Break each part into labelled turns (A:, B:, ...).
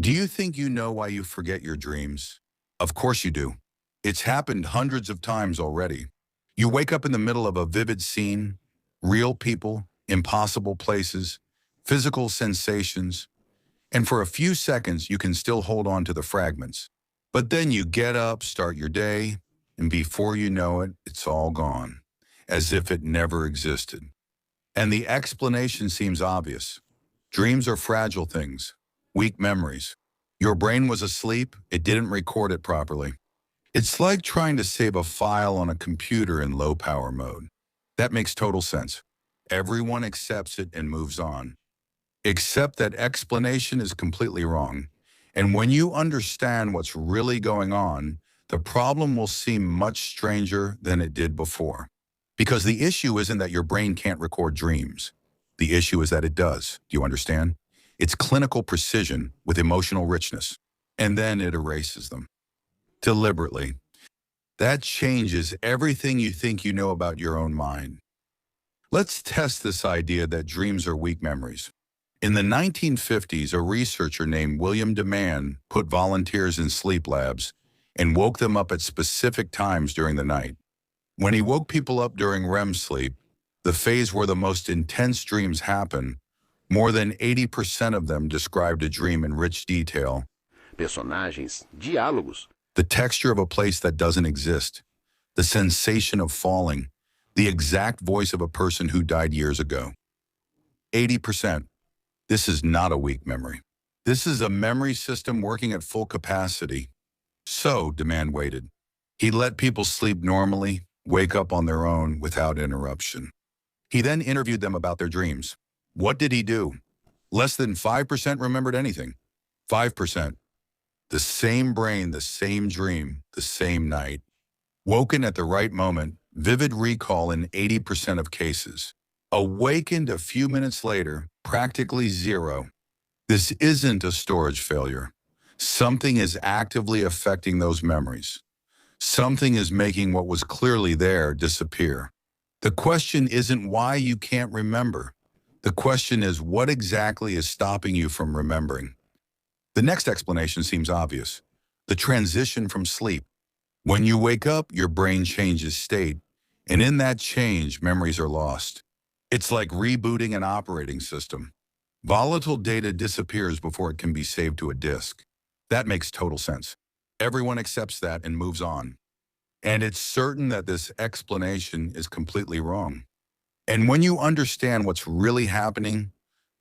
A: Do you think you know why you forget your dreams? Of course you do. It's happened hundreds of times already. You wake up in the middle of a vivid scene, real people, impossible places, physical sensations, and for a few seconds you can still hold on to the fragments. But then you get up, start your day, and before you know it, it's all gone, as if it never existed. And the explanation seems obvious. Dreams are fragile things, weak memories. Your brain was asleep, it didn't record it properly. It's like trying to save a file on a computer in low power mode. That makes total sense. Everyone accepts it and moves on. Except that explanation is completely wrong. And when you understand what's really going on, the problem will seem much stranger than it did before. Because the issue isn't that your brain can't record dreams. The issue is that it does. Do you understand? It's clinical precision with emotional richness. And then it erases them. Deliberately. That changes everything you think you know about your own mind. Let's test this idea that dreams are weak memories. In the 1950s, a researcher named William DeMann put volunteers in sleep labs and woke them up at specific times during the night. When he woke people up during REM sleep, the phase where the most intense dreams happen, more than 80% of them described a dream in rich detail.
B: Personagens, diálogos.
A: The texture of a place that doesn't exist, the sensation of falling, the exact voice of a person who died years ago. 80%. This is not a weak memory. This is a memory system working at full capacity. So, DeMann waited. He let people sleep normally, wake up on their own without interruption. He then interviewed them about their dreams. What did he do? Less than 5% remembered anything. 5%. The same brain, the same dream, the same night. Woken at the right moment, vivid recall in 80% of cases. Awakened a few minutes later, practically zero. This isn't a storage failure. Something is actively affecting those memories. Something is making what was clearly there disappear. The question isn't why you can't remember. The question is what exactly is stopping you from remembering. The next explanation seems obvious. The transition from sleep. When you wake up, your brain changes state, and in that change, memories are lost. It's like rebooting an operating system. Volatile data disappears before it can be saved to a disk. That makes total sense. Everyone accepts that and moves on. And it's certain that this explanation is completely wrong. And when you understand what's really happening,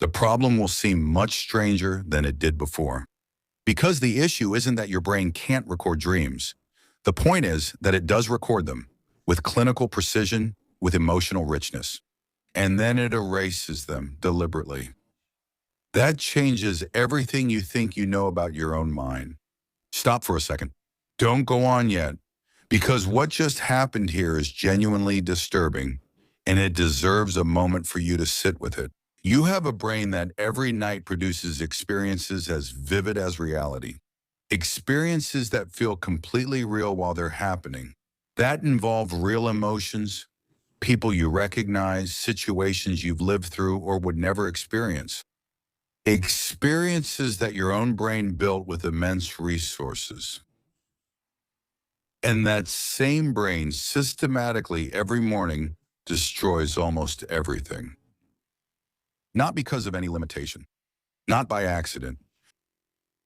A: the problem will seem much stranger than it did before. Because the issue isn't that your brain can't record dreams. The point is that it does record them, with clinical precision, with emotional richness. And then it erases them deliberately. That changes everything you think you know about your own mind. Stop for a second. Don't go on yet, because what just happened here is genuinely disturbing, and it deserves a moment for you to sit with it. You have a brain that every night produces experiences as vivid as reality. Experiences that feel completely real while they're happening. That involve real emotions, people you recognize, situations you've lived through or would never experience. Experiences that your own brain built with immense resources. And that same brain systematically every morning destroys almost everything. Not because of any limitation, not by accident,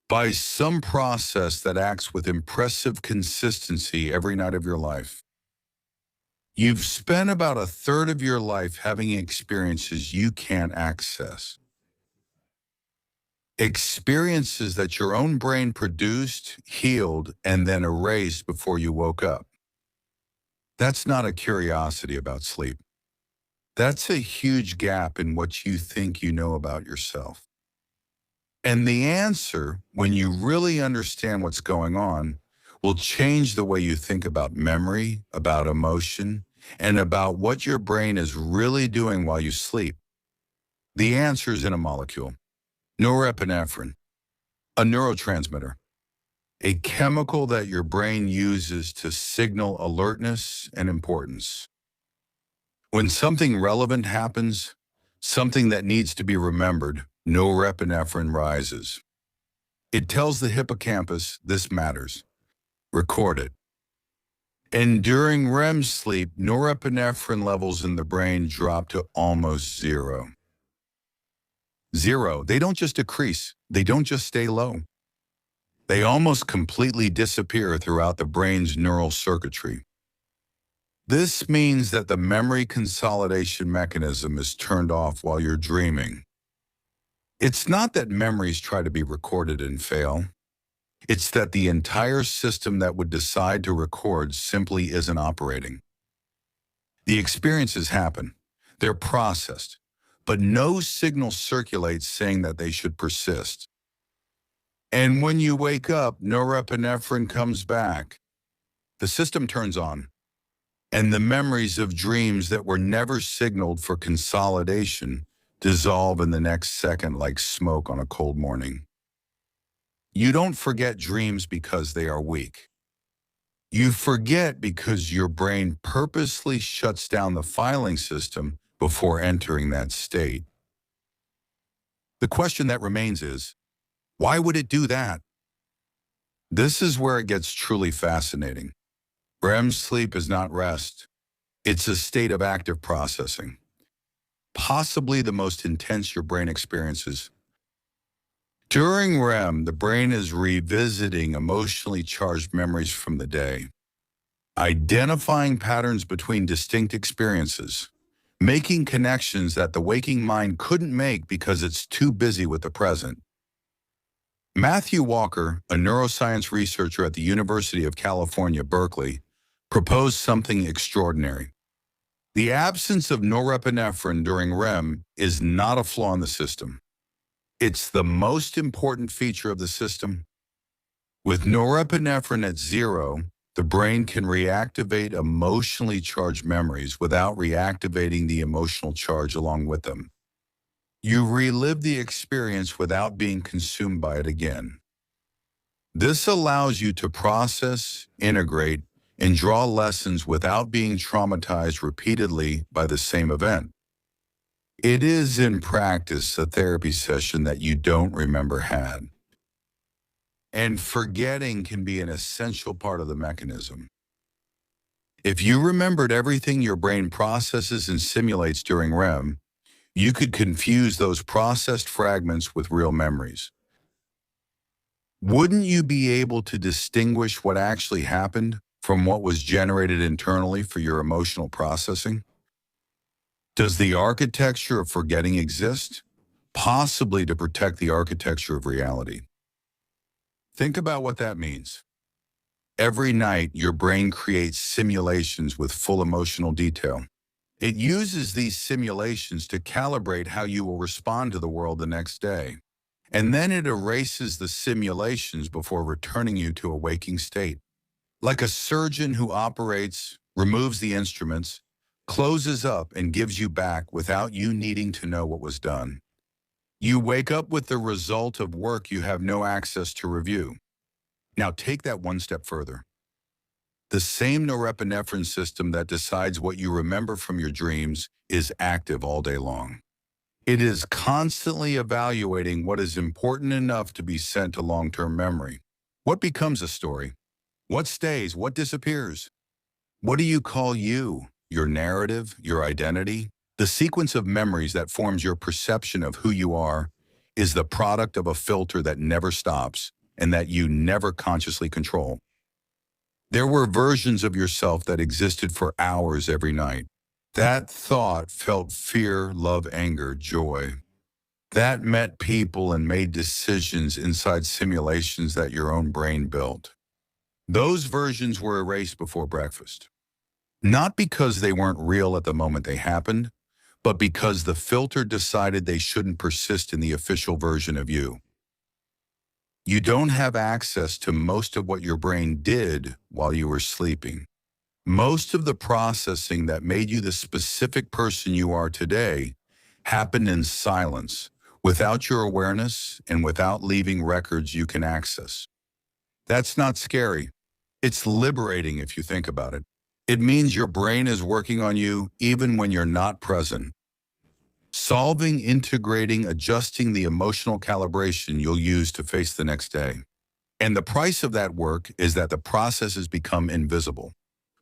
A: by some process that acts with impressive consistency every night of your life. You've spent about a third of your life having experiences you can't access. Experiences that your own brain produced, healed, and then erased before you woke up. That's not a curiosity about sleep. That's a huge gap in what you think you know about yourself. And the answer, when you really understand what's going on, will change the way you think about memory, about emotion, and about what your brain is really doing while you sleep. The answer is in a molecule. Norepinephrine, a neurotransmitter, a chemical that your brain uses to signal alertness and importance. When something relevant happens, something that needs to be remembered, norepinephrine rises. It tells the hippocampus this matters. Record it. And during REM sleep, norepinephrine levels in the brain drop to almost zero. Zero. They don't just decrease. They don't just stay low. They almost completely disappear throughout the brain's neural circuitry. This means that the memory consolidation mechanism is turned off while you're dreaming. It's not that memories try to be recorded and fail. It's that the entire system that would decide to record simply isn't operating. The experiences happen. They're processed. But no signal circulates saying that they should persist. And when you wake up, norepinephrine comes back. The system turns on. And the memories of dreams that were never signaled for consolidation dissolve in the next second like smoke on a cold morning. You don't forget dreams because they are weak. You forget because your brain purposely shuts down the filing system before entering that state. The question that remains is, why would it do that? This is where it gets truly fascinating. REM sleep is not rest. It's a state of active processing, possibly the most intense your brain experiences. During REM, the brain is revisiting emotionally charged memories from the day, identifying patterns between distinct experiences, making connections that the waking mind couldn't make because it's too busy with the present. Matthew Walker, a neuroscience researcher at the University of California, Berkeley, proposed something extraordinary. The absence of norepinephrine during REM is not a flaw in the system. It's the most important feature of the system. With norepinephrine at zero, the brain can reactivate emotionally charged memories without reactivating the emotional charge along with them. You relive the experience without being consumed by it again. This allows you to process, integrate, and draw lessons without being traumatized repeatedly by the same event. It is, in practice, a therapy session that you don't remember had. And forgetting can be an essential part of the mechanism. If you remembered everything your brain processes and simulates during REM, you could confuse those processed fragments with real memories. Wouldn't you be able to distinguish what actually happened from what was generated internally for your emotional processing? Does the architecture of forgetting exist? Possibly to protect the architecture of reality. Think about what that means. Every night, your brain creates simulations with full emotional detail. It uses these simulations to calibrate how you will respond to the world the next day. And then it erases the simulations before returning you to a waking state. Like a surgeon who operates, removes the instruments, closes up, and gives you back without you needing to know what was done. You wake up with the result of work you have no access to review. Now take that one step further. The same norepinephrine system that decides what you remember from your dreams is active all day long. It is constantly evaluating what is important enough to be sent to long-term memory. What becomes a story? What stays? What disappears? What do you call you? Your narrative? Your identity? The sequence of memories that forms your perception of who you are is the product of a filter that never stops and that you never consciously control. There were versions of yourself that existed for hours every night. That thought felt fear, love, anger, joy. That met people and made decisions inside simulations that your own brain built. Those versions were erased before breakfast. Not because they weren't real at the moment they happened, but because the filter decided they shouldn't persist in the official version of you. You don't have access to most of what your brain did while you were sleeping. Most of the processing that made you the specific person you are today happened in silence, without your awareness and without leaving records you can access. That's not scary. It's liberating if you think about it. It means your brain is working on you even when you're not present. Solving, integrating, adjusting the emotional calibration you'll use to face the next day. And the price of that work is that the processes become invisible.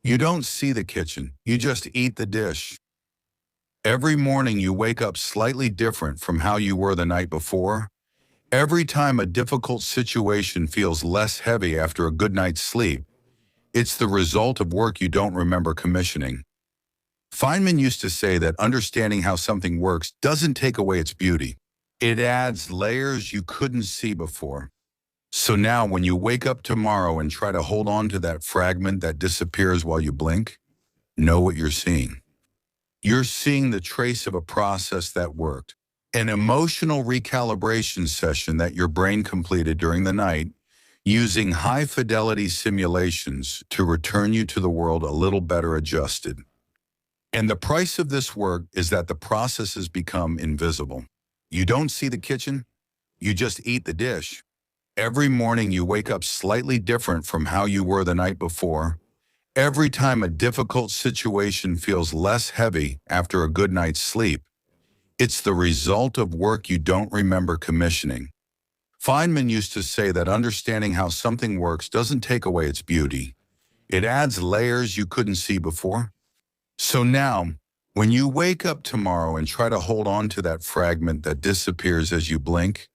A: You don't see the kitchen, you just eat the dish. Every morning you wake up slightly different from how you were the night before. Every time a difficult situation feels less heavy after a good night's sleep, it's the result of work you don't remember commissioning. Feynman used to say that understanding how something works doesn't take away its beauty. It adds layers you couldn't see before. So now when you wake up tomorrow and try to hold on to that fragment that disappears while you blink, know what you're seeing. You're seeing the trace of a process that worked, an emotional recalibration session that your brain completed during the night, using high-fidelity simulations to return you to the world a little better adjusted. And the price of this work is that the processes become invisible. You don't see the kitchen, you just eat the dish. Every morning you wake up slightly different from how you were the night before. Every time a difficult situation feels less heavy after a good night's sleep, it's the result of work you don't remember commissioning. Feynman used to say that understanding how something works doesn't take away its beauty. It adds layers you couldn't see before. So now, when you wake up tomorrow and try to hold on to that fragment that disappears as you blink,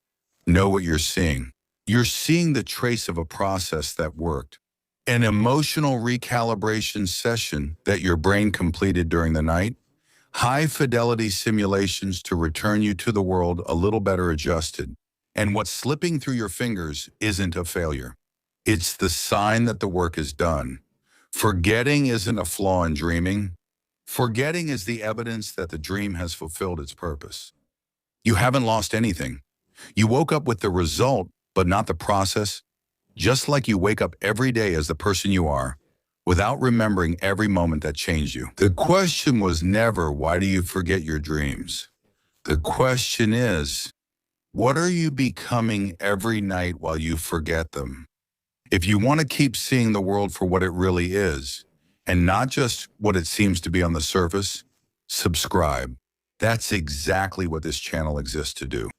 A: know what you're seeing. You're seeing the trace of a process that worked, an emotional recalibration session that your brain completed during the night, high-fidelity simulations to return you to the world a little better adjusted. And what's slipping through your fingers isn't a failure. It's the sign that the work is done. Forgetting isn't a flaw in dreaming. Forgetting is the evidence that the dream has fulfilled its purpose. You haven't lost anything. You woke up with the result, but not the process, just like you wake up every day as the person you are, without remembering every moment that changed you. The question was never, why do you forget your dreams? The question is, what are you becoming every night while you forget them? If you want to keep seeing the world for what it really is, and not just what it seems to be on the surface, subscribe. That's exactly what this channel exists to do.